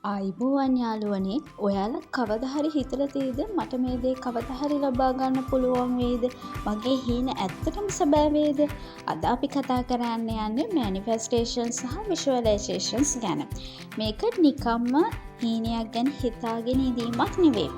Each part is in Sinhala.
අයිබෝවන් යාළුවනේ ඔයාලා කවදා හරි හිතලා තියෙද මට මේ දේ කවදා හරි ලබා ගන්න පුළුවන් වේද මගේ හීන ඇත්තටම සැබෑ වේද අද අපි කතා කරන්න යන්නේ මැනිෆෙස්ටේෂන් සහ විෂුවලයිසේෂන්ස් ගැන මේක නිකම්ම හීනයක් ගැන හිතාගෙන ඉඳීමක් නෙවෙයි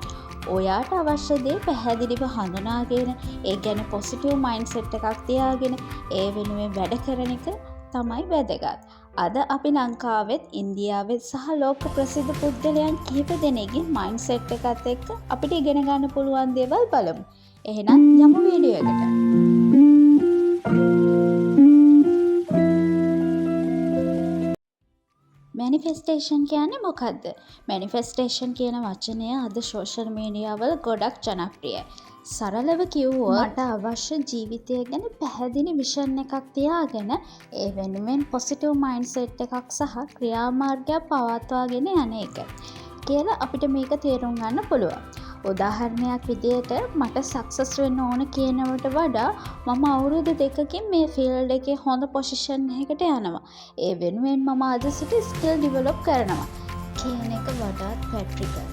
ඔයාට අවශ්‍ය දේ පැහැදිලිව හඳුනාගෙන ඒ ගැන පොසිටිව් මයින්ඩ්සෙට් එකක් තියාගෙන ඒ වෙනුවෙන් වැඩ කරන එක තමයි වැදගත්. අද අපි ලංකාවෙත් ඉන්දියාවෙත් සහ ලෝක ප්‍රසිද්ධ පුද්ගලයන් කිහිප දෙනෙක්ගේ මයින්ඩ්සෙට් එකත් එක්ක අපිට ඉගෙන ගන්න පුළුවන් දේවල් බලමු. එහෙනම් යමු වීඩියෝ එකට. මැනිෆෙස්ටේෂන් කියන්නේ මොකක්ද? මැනිෆෙස්ටේෂන් කියන වචනය අද සෝෂල් මීඩියා වල ගොඩක් ජනප්‍රියයි. සරලව කිව්වොත් මට අවශ්‍ය ජීවිතය ගැන පැහැදිලි විෂන් එකක් තියාගෙන ඒ වෙනුවෙන් පොසිටිව් මයින්ඩ්සෙට් එකක් සහ ක්‍රියාමාර්ගයක් පවත්වාගෙන යන එක කියලා අපිට මේක තේරුම් ගන්න පුළුවන්. උදාහරණයක් විදියට මට සක්සස් වෙන්න ඕන කියනවට වඩා මම අවුරුදු 2කින් මේ ෆීල්ඩ් එකේ හොඳ පොසිෂන් එකකට යනවා. ඒ වෙනුවෙන් මම අද සිට ස්කිල් ඩිවෙලොප් කරනවා කියන එක වඩාත් ප්‍රැක්ටිකල්.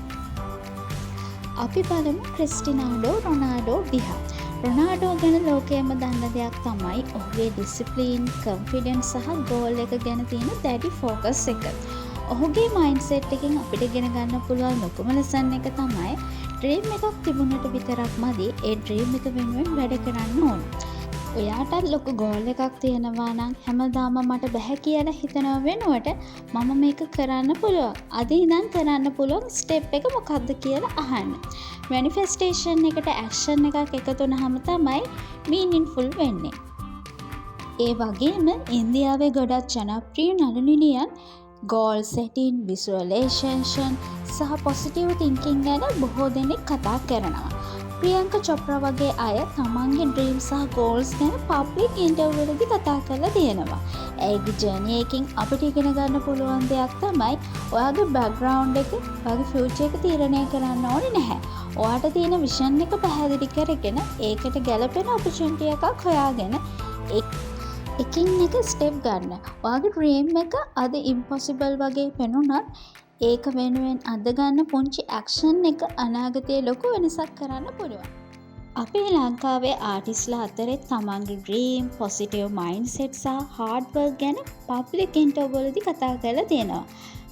අපි බලමු ක්‍රිස්ටියානෝ රොනාල්ඩෝ දිහා. රොනාල්ඩෝ ගැන ලෝකයේම දන්න දෙයක් තමයි ඔහුගේ ඩිසිප්ලින්, කොන්ෆිඩන්ස් සහ ගෝල් එක ගැන තියෙන දැඩි ෆෝකස් එක. ඔහුගේ මයින්ඩ්සෙට් එකෙන් අපිට ඉගෙන ගන්න පුළුවන් ලොකුම ලෙසන් එක තමයි ඩ්‍රීම් එකක් තිබුණට විතරක් මදි ඒ ඩ්‍රීම් එක වෙනුවෙන් වැඩ කරන්න ඕන. ඔයාටත් ලොකු ගෝල් එකක් තියෙනවා නම් හැමදාම මට බැහැ කියලා හිතනව වෙනුවට මම මේක කරන්න පුළුවන්. අද ඉඳන් කරන්න පුළුවන් ස්ටෙප් එක මොකක්ද කියලා අහන්න. මැනිෆෙස්ටේෂන් එකට ඇක්ෂන් එකක් එකතු වුනහම තමයි මීනින්ෆුල් වෙන්නේ. ඒ වගේම ඉන්දියාවේ ගොඩක් ජනප්‍රිය නළු නිළියන් ගෝල් සෙටින්, විසුවලයිසේෂන් සහ පොසිටිව් තින්කින් ගැන බොහෝ දෙනෙක් කතා කරනවා. ප්‍රියංක චොප්රා වගේ අය තමන්ගේ ඩ්‍රීම් සහ ගෝල්ස් ගැන පබ්ලික් ඉන්ටර්වියු වලදී කතා කරලා තියෙනවා. ඒගේ ජර්නි එකකින් අපිට ඉගෙන ගන්න පුළුවන් දෙයක් තමයි ඔයාගේ බෑග්ග්‍රවුන්ඩ් එක, ඔයාගේ ෆියුචර් එක තීරණය කරන්න ඕනේ නැහැ. ඔයාට තියෙන විෂන් එක පැහැදිලි කරගෙන ඒකට ගැලපෙන ඔපචුනිටි එකක් හොයාගෙන එකින් එක ස්ටෙප් ගන්න. ඔයාගේ ඩ්‍රීම් එක අද ඉම්පොසිබල් වගේ පෙනුනත් ඒක වෙනුවෙන් අද ගන්න පුංචි ඇක්ෂන් එක අනාගතයේ ලොකු වෙනසක් කරන්න පුළුවන්. අපේ ලංකාවේ ආටිස්ලා අතරේ තමන්ගේ ඩ්‍රීම්, පොසිටිව් මයින්ඩ්සෙට් සහ හાર્ඩ් වර්ක් ගැන පබ්ලික් ඉන්ටර්වියු වලදී කතා කරලා තියෙනවා.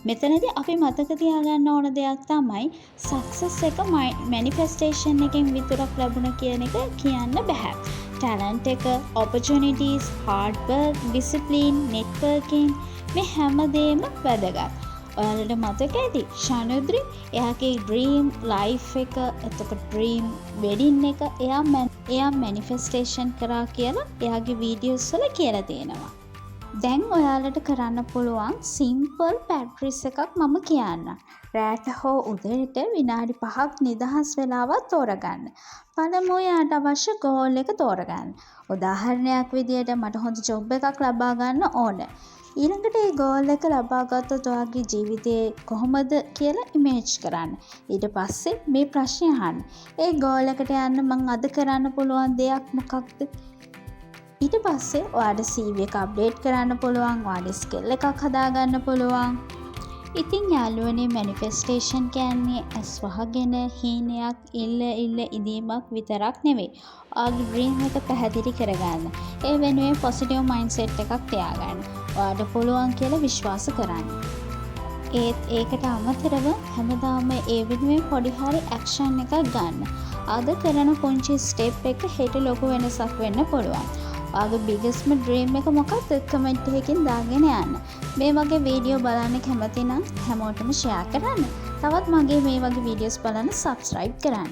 මෙතනදී අපි මතක තියාගන්න ඕන දෙයක් තමයි සක්සස් එක මැනිෆෙස්ටේෂන් එකෙන් විතරක් ලැබුණ කියන එක කියන්න බෑ. ටැලන්ට් එක, opportunities, hard work, discipline, networking මේ හැමදේම වැදගත්. ඔයාලට මතක ඇති ශනුද්‍රි එයාගේ ඩ්‍රීම් ලයිෆ් එක එතකොට ඩ්‍රීම් වෙඩින් එක එයා මැනිෆෙස්ටේෂන් කරා කියලා එයාගේ වීඩියෝස් වල කියලා තියෙනවා. දැන් ඔයාලට කරන්න පුළුවන් සිම්පල් පැට්‍රිස් එකක් මම කියන්න. රෑට හෝ උදේට විනාඩි 5ක් නිදහස් වෙලාවක් තෝරගන්න. පළමුව යාට අවශ්‍ය ගෝල් එක තෝරගන්න. උදාහරණයක් විදියට මට හොඳ ජොබ් එකක් ලබා ගන්න ඕන. ඊළඟට ඒ ගෝල් එක ලබා ගත්තොත් ඔයාගේ ජීවිතේ කොහොමද කියලා ඉමේජ් කරන්න. ඊට පස්සේ මේ ප්‍රශ්නේ අහන්න. ඒ ගෝල් එකට යන්න මම අද කරන්න පුළුවන් දෙයක් මොකක්ද? ඊට පස්සේ ඔයාට CV එක අප්ඩේට් කරන්න පුළුවන්, ඔයාගේ ස්කිල් එකක් හදාගන්න පුළුවන්. ඉතින් යාළුවනේ මැනිෆෙස්ටේෂන් කියන්නේ ඇස් වහගෙන හීනයක් ඉල්ල ඉදීමක් විතරක් නෙවෙයි. ඔයාගේ ඩ්‍රීම් එක පැහැදිලි කරගන්න. ඒ වෙනුවෙන් පොසිටිව් මයින්ඩ්සෙට් එකක් තියාගන්න. ඔයාට පුළුවන් කියලා විශ්වාස කරන්න. ඒකට අමතරව හැමදාම ඒ වෙනුවෙන් පොඩි හරි ඇක්ෂන් එකක් ගන්න. අද කරන පුංචි ස්ටෙප් එක හෙට ලොකු වෙනසක් වෙන්න පුළුවන්. ඔයාගේ බිග්ගස්ට් ඩ්‍රීම් එක මොකක්ද? කමෙන්ට් එකකින් දාගෙන යන්න. මේ වගේ වීඩියෝ බලන්න කැමති නම් හැමෝටම ෂෙයා කරන්න. තවත් මගේ මේ වගේ වීඩියෝස් බලන්න සබ්ස්ක්‍රයිබ් කරන්න.